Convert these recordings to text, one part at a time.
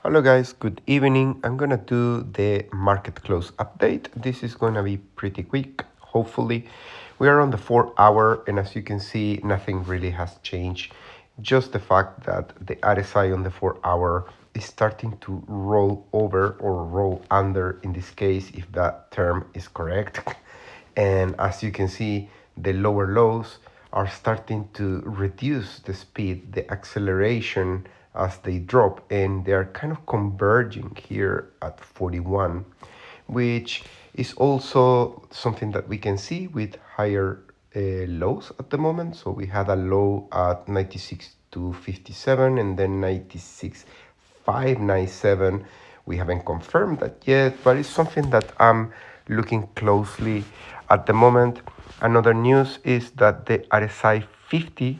Hello guys, good evening. I'm gonna do the market close update. This is gonna be pretty quick, hopefully. We are on the 4 hour and as you can see, nothing really has changed. Just the fact that the RSI on the 4 hour is starting to roll over or roll under in this case, if that term is correct. And as you can see, the lower lows are starting to reduce the speed, the acceleration as they drop, and they are kind of converging here at 41, which is also something that we can see with higher lows at the moment. So we had a low at 96,257 and then 96,597. We haven't confirmed that yet, but it's something that I'm looking closely at the moment. Another news is that the RSI 54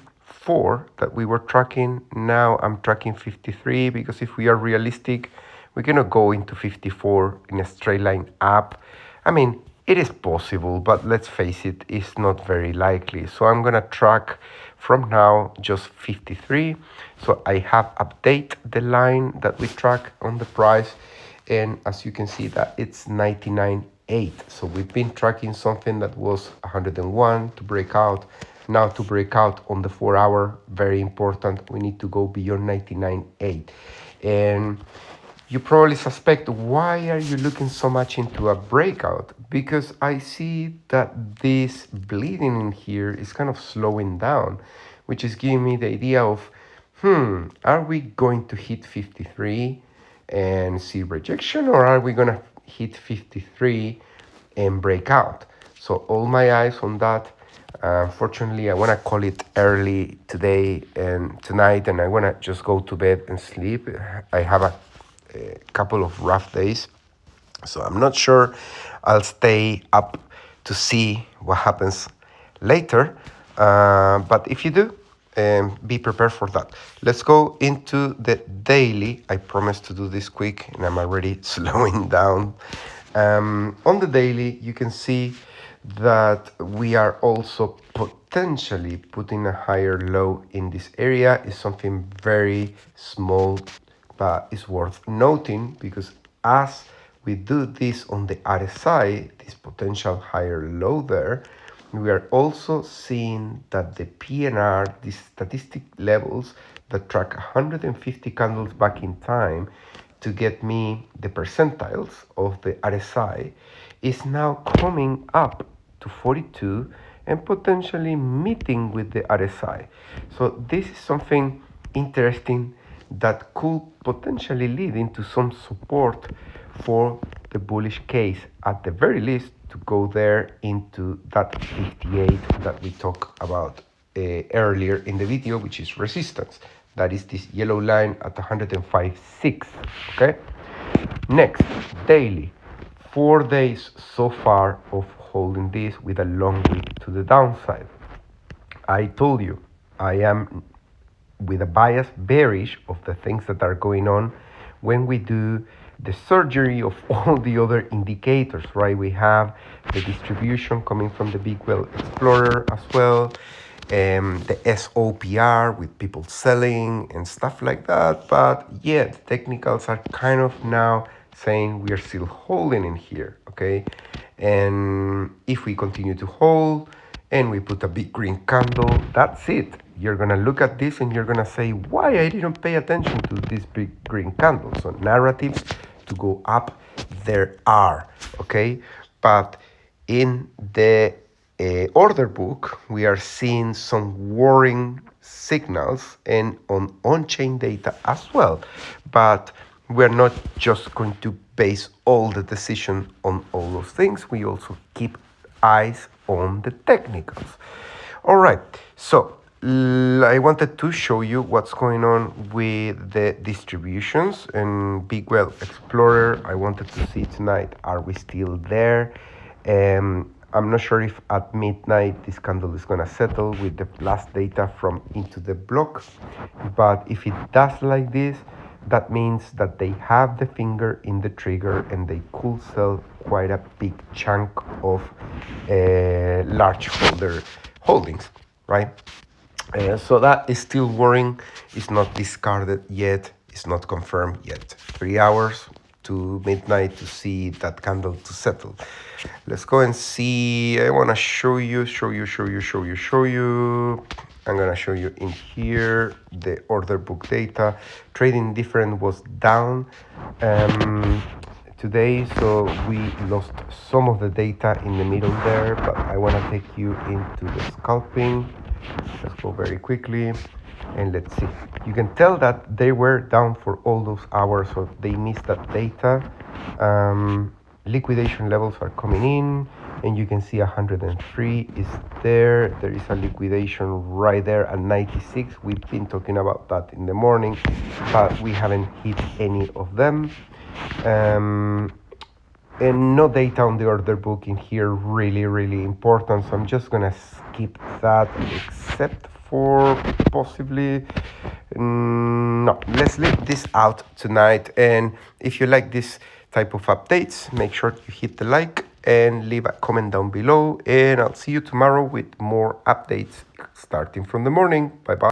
that we were tracking, now I'm tracking 53, because if we are realistic, we cannot go into 54 in a straight line up. I mean, it is possible, but let's face it, it's not very likely. So I'm gonna track from now just 53. So I have update the line that we track on the price, and as you can see that it's 99.8. So we've been tracking something that was 101 to break out. Now to break out on the 4 hour, very important, we need to go beyond 99.8. And you probably suspect, why are you looking so much into a breakout? Because I see that this bleeding in here is kind of slowing down, which is giving me the idea of, are we going to hit 53 and see rejection, or are we going to hit 53 and break out? So all my eyes on that. Unfortunately, I want to call it early today and tonight, and I want to just go to bed and sleep. I have a couple of rough days, so I'm not sure I'll stay up to see what happens later, but if you do, be prepared for that. Let's go into the daily. I promise to do this quick and I'm already slowing down. On the daily, you can see that we are also potentially putting a higher low in this area. Is something very small, but it's worth noting, because as we do this on the RSI, this potential higher low there, we are also seeing that the PNR, these statistic levels that track 150 candles back in time to get me the percentiles of the RSI, is now coming up to 42 and potentially meeting with the RSI. So this is something interesting that could potentially lead into some support for the bullish case, at the very least, to go there into that 58 that we talked about earlier in the video, which is resistance. That is this yellow line at 105.6. Okay. Next, daily. 4 days so far of holding this with a long wick to the downside. I told you I am with a bias bearish of the things that are going on when we do the surgery of all the other indicators, right? We have the distribution coming from the Big Well Explorer as well, the SOPR with people selling and stuff like that. But yeah, the technicals are kind of now saying we are still holding in here, okay? And if we continue to hold and we put a big green candle, that's it. You're gonna look at this and you're gonna say, why I didn't pay attention to this big green candle? So narratives to go up, there are, okay? But in the order book, we are seeing some worrying signals and on on-chain data as well. But we're not just going to base all the decision on all those things. We also keep eyes on the technicals. All right, so I wanted to show you what's going on with the distributions and Big Well Explorer. I wanted to see tonight, are we still there? I'm not sure if at midnight this candle is gonna settle with the last data from into the block, but if it does like this, that means that they have the finger in the trigger and they could sell quite a big chunk of large holder holdings, right? So that is still worrying. It's not discarded yet. It's not confirmed yet. 3 hours to midnight to see that candle to settle. Let's go and see. I want to show you. I'm gonna show you in here the order book data. Trading different was down today, so we lost some of the data in the middle there, but I want to take you into the scalping. Let's go very quickly and let's see. You can tell that they were down for all those hours, so they missed that data. Liquidation levels are coming in, and you can see 103 is there. There is a liquidation right there at 96. We've been talking about that in the morning, but we haven't hit any of them. And no data on the order book in here, really important, so I'm just gonna skip that, except for possibly no, let's leave this out tonight. And if you like this type of updates, make sure you hit the like and leave a comment down below, and I'll see you tomorrow with more updates starting from the morning. Bye bye.